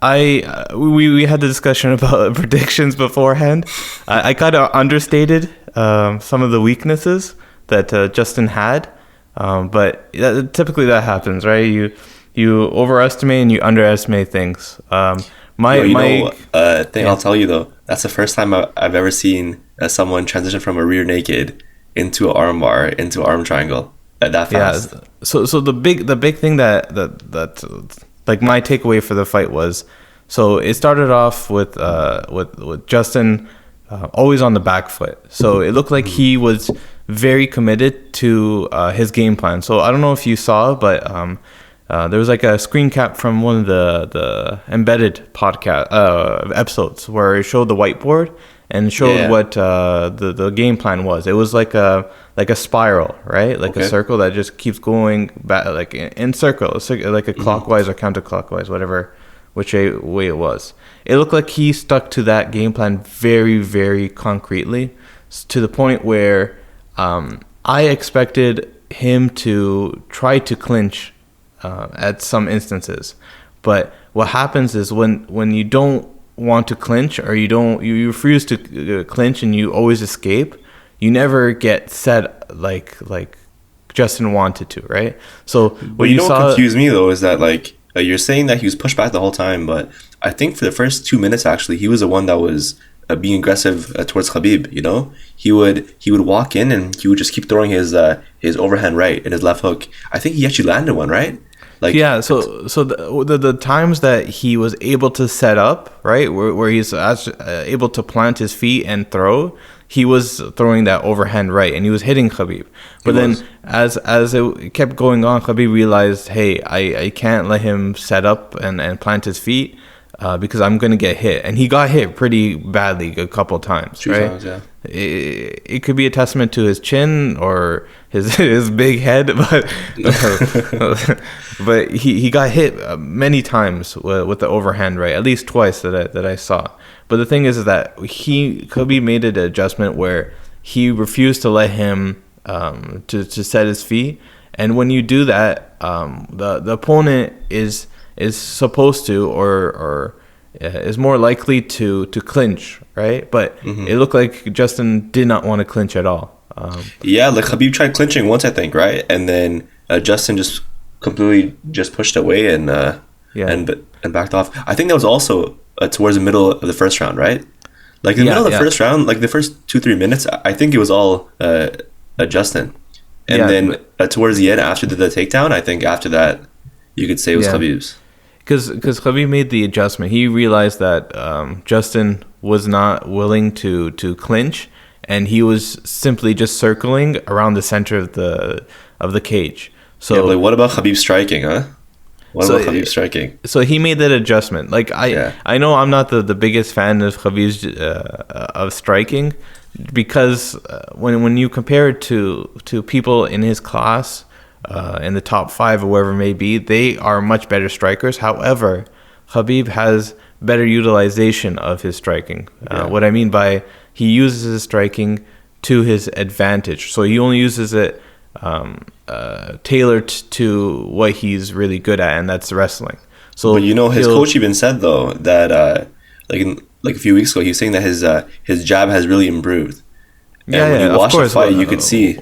We had the discussion about predictions beforehand. I kind of understated some of the weaknesses that Justin had, but typically that happens, right? You overestimate and you underestimate things. I'll tell you though, that's the first time I've ever seen someone transition from a rear naked into an arm bar into arm triangle that fast. Yeah. So the big thing that like my takeaway for the fight was, so it started off with Justin always on the back foot. So it looked like he was very committed to his game plan. So I don't know if you saw, but there was like a screen cap from one of the embedded podcast episodes where it showed the whiteboard and showed what the game plan was. It was like a spiral, right? Like a circle that just keeps going back, like in circles, like a clockwise or counterclockwise, which way it was. It looked like he stuck to that game plan very, very concretely, to the point where I expected him to try to clinch at some instances. But what happens is when you don't want to clinch, or you refuse to clinch and you always escape, you never get set like Justin wanted to, right? So what confused me though is that like you're saying that he was pushed back the whole time, but I think for the first 2 minutes actually he was the one that was being aggressive towards Khabib. You know, he would walk in and he would just keep throwing his overhand right and his left hook. I think he actually landed one, right? Like, yeah, so the times that he was able to set up, right, where he's able to plant his feet and throw, he was throwing that overhand right, and he was hitting Khabib. But then as it kept going on, Khabib realized, hey, I can't let him set up and plant his feet because I'm going to get hit. And he got hit pretty badly a couple times, right? Times, yeah. It could be a testament to his chin or his big head, but he got hit many times with the overhand right, at least twice that I saw. But the thing is that Khabib made an adjustment where he refused to let him to set his feet, and when you do that, the opponent is supposed to or is more likely to clinch, right? But it looked like Justin did not want to clinch at all. Like Khabib tried clinching once, I think, right? And then Justin just completely just pushed away and backed off. I think that was also towards the middle of the first round, right? Like in the middle of the first round, like the first 2-3 minutes, I think it was all Justin. And then towards the end, after the takedown, I think after that, you could say it was Khabib's. Because Khabib made the adjustment. He realized that Justin was not willing to clinch, and he was simply just circling around the center of the cage. So, but what about Khabib striking, huh? What about Khabib striking? So he made that adjustment. Like I know I'm not the biggest fan of Khabib's of striking, because when you compare it to people in his class, in the top 5 or wherever it may be, they are much better strikers. However, Khabib has better utilization of his striking. What I mean by he uses his striking to his advantage. So he only uses it tailored to what he's really good at, and that's wrestling. So, but his coach even said though that like a few weeks ago, he was saying that his jab has really improved. And when you watch the fight, you could see.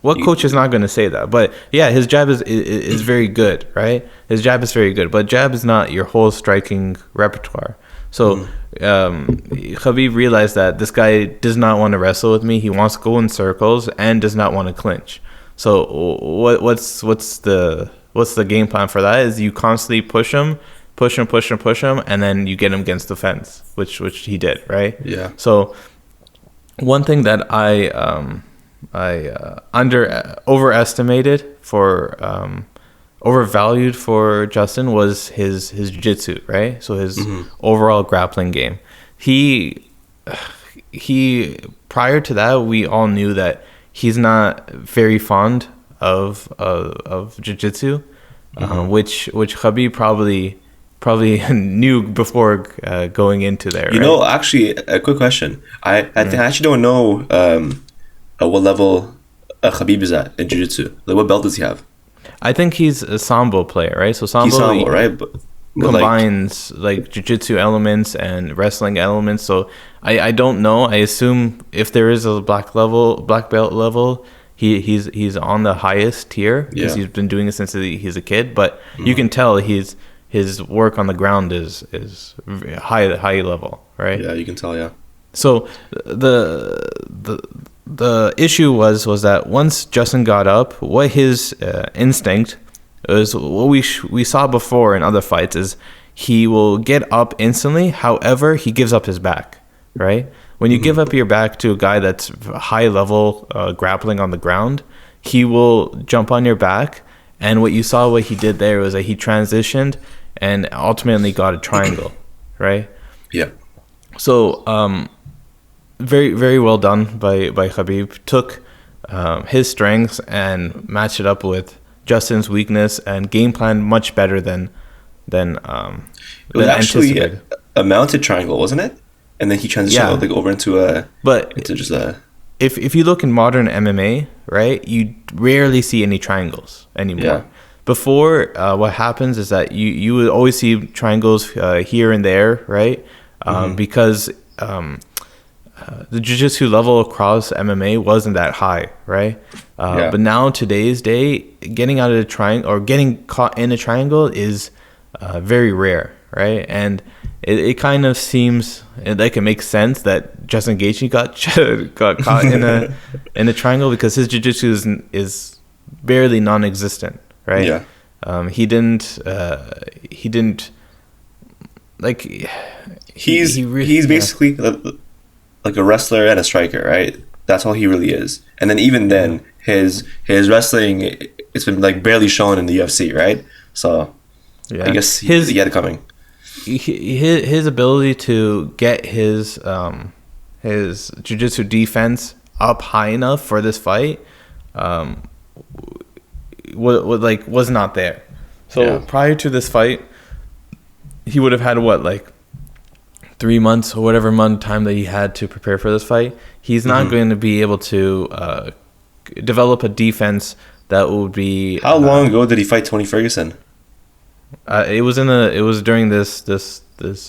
What coach is not going to say that? But yeah, his jab is very good, right? His jab is very good, but jab is not your whole striking repertoire. So Khabib realized that this guy does not want to wrestle with me. He wants to go in circles and does not want to clinch. So what's the game plan for that? Is you constantly push him, and then you get him against the fence, which he did, right? Yeah. So one thing that I overestimated overvalued for Justin was his jiu-jitsu, right? So his overall grappling game. He prior to that, we all knew that he's not very fond of jiu-jitsu, which Khabib probably knew before going into there. Actually, a quick question. I actually don't know what level Khabib is at in jiu-jitsu. Like, what belt does he have? I think he's a Sambo player, right? So Sambo, he's Sambo, right? But combines like jiu-jitsu elements and wrestling elements. So I don't know. I assume if there is a black belt level, he's on the highest tier because he's been doing it since he's a kid. But you can tell his work on the ground is high level, right? Yeah, you can tell. Yeah. So the issue was that once Justin got up, what his instinct is, what we saw before in other fights, is he will get up instantly. However, he gives up his back, right? When you give up your back to a guy that's high level grappling on the ground, he will jump on your back. And what you saw, what he did there was that he transitioned and ultimately got a triangle, right? Yeah. So very, very well done by Khabib. Took his strengths and matched it up with Justin's weakness and game plan much better than it was actually a mounted triangle, wasn't it? And then he transitioned over into just a. If you look in modern MMA, right, you rarely see any triangles anymore. Yeah. Before, what happens is that you would always see triangles here and there, right? Because the jiu-jitsu level across MMA wasn't that high, right? But now, today's day, getting out of the triangle or getting caught in a triangle is very rare, right? And it kind of seems like it makes sense that Justin Gaethje got caught in a triangle because his jiu-jitsu is barely non-existent, right? Yeah. He didn't like. He's basically like a wrestler and a striker, right? That's all he really is. And then even then, his wrestling, it's been like barely shown in the UFC, right? So I guess he had it coming. His ability to get his jiu-jitsu defense up high enough for this fight was not there. So prior to this fight, he would have had 3 months or whatever month time that he had to prepare for this fight. He's not going to be able to develop a defense that would be. How long ago did he fight Tony Ferguson? It was during this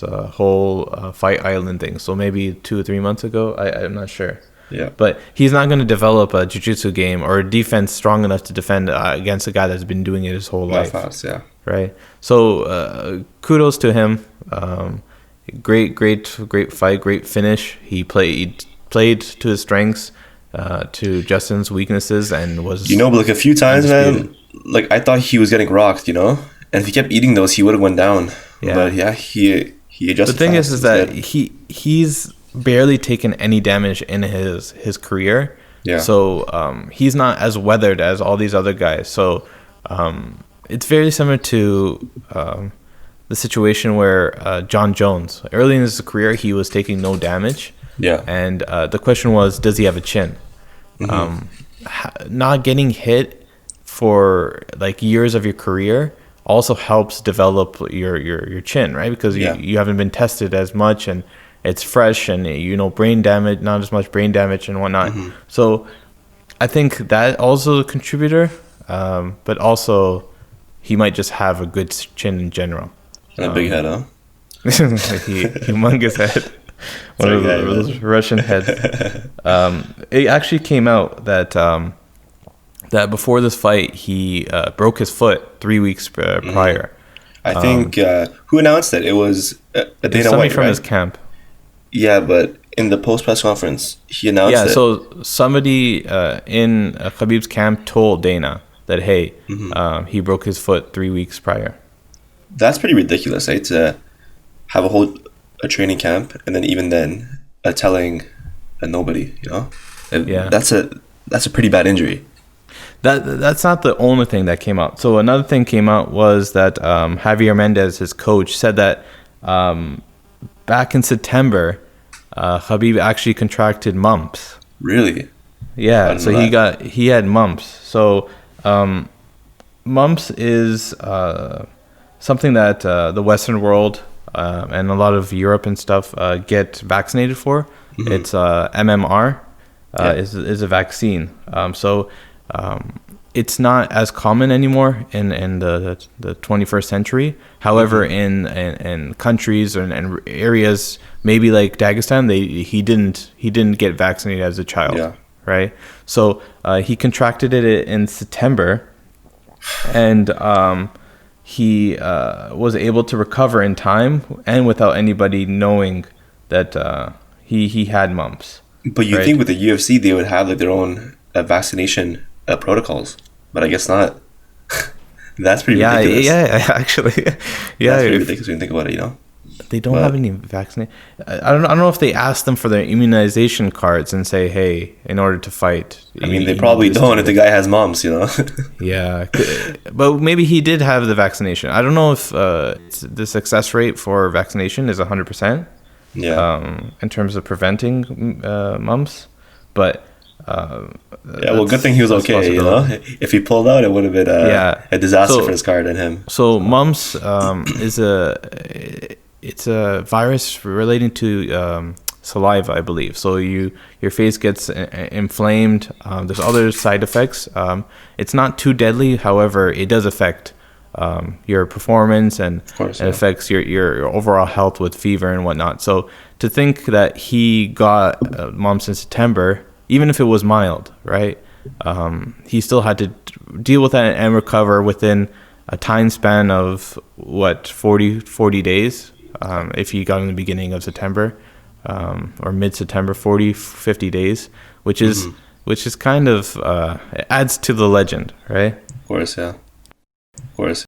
whole Fight Island thing. So maybe 2 or 3 months ago. I'm not sure. Yeah. But he's not going to develop a jiu-jitsu game or a defense strong enough to defend against a guy that's been doing it his whole life. Fast, yeah. Right. So kudos to him. Great fight, great finish. He played to his strengths, to Justin's weaknesses, and was. But a few times, man, I thought he was getting rocked, and if he kept eating those, he would have went down. Yeah. But he adjusted. The thing is that he's barely taken any damage in his career. Yeah. So he's not as weathered as all these other guys. So it's very similar to the situation where John Jones, early in his career, he was taking no damage. Yeah. And the question was, does he have a chin? Not getting hit for years of your career also helps develop your chin, right? Because you haven't been tested as much and it's fresh and brain damage, not as much brain damage and whatnot. So I think that also a contributor, but also he might just have a good chin in general. And a big head, huh? Humongous head. One of those Russian heads. It actually came out that that before this fight, he broke his foot 3 weeks prior. I think who announced it? It was Dana White, from right? his camp. Yeah, but in the post-press conference, he announced it. Yeah, so somebody in Khabib's camp told Dana that, hey, he broke his foot 3 weeks prior. That's pretty ridiculous, eh? To have a training camp and then even then telling nobody, That's a pretty bad injury. That's not the only thing that came out. So another thing came out was that Javier Mendez, his coach, said that back in September, Khabib actually contracted mumps. Really? Yeah. So he had mumps. So mumps is something that the Western world and a lot of Europe and stuff get vaccinated for. It's MMR is a vaccine. So it's not as common anymore in the 21st century. However, in countries and areas maybe like Dagestan, he didn't get vaccinated as a child. Yeah. Right. So he contracted it in September, and he was able to recover in time and without anybody knowing that he had mumps. But you think with the UFC they would have like their own vaccination protocols, but I guess not. That's pretty ridiculous. Yeah, actually, yeah. That's pretty ridiculous when you think about it. You know, they don't have any vaccination. I don't know if they ask them for their immunization cards and say, hey, in order to fight. I mean, they probably don't if the guy has mumps, you know. Yeah, but maybe he did have the vaccination. I don't know if the success rate for vaccination is 100%. Yeah. In terms of preventing mumps, but well, good thing he was okay. You know, if he pulled out, it would have been a disaster for his card and him. So mumps is it's a virus relating to saliva, I believe. So your face gets inflamed. There's other side effects. It's not too deadly, however, it does affect your performance and it affects your overall health with fever and whatnot. So to think that he got mumps in September, even if it was mild, right? He still had to deal with that and recover within a time span of 40 days. If he got in the beginning of September or mid-September, 50 days, which is kind of adds to the legend, right? Of course, yeah. Of course.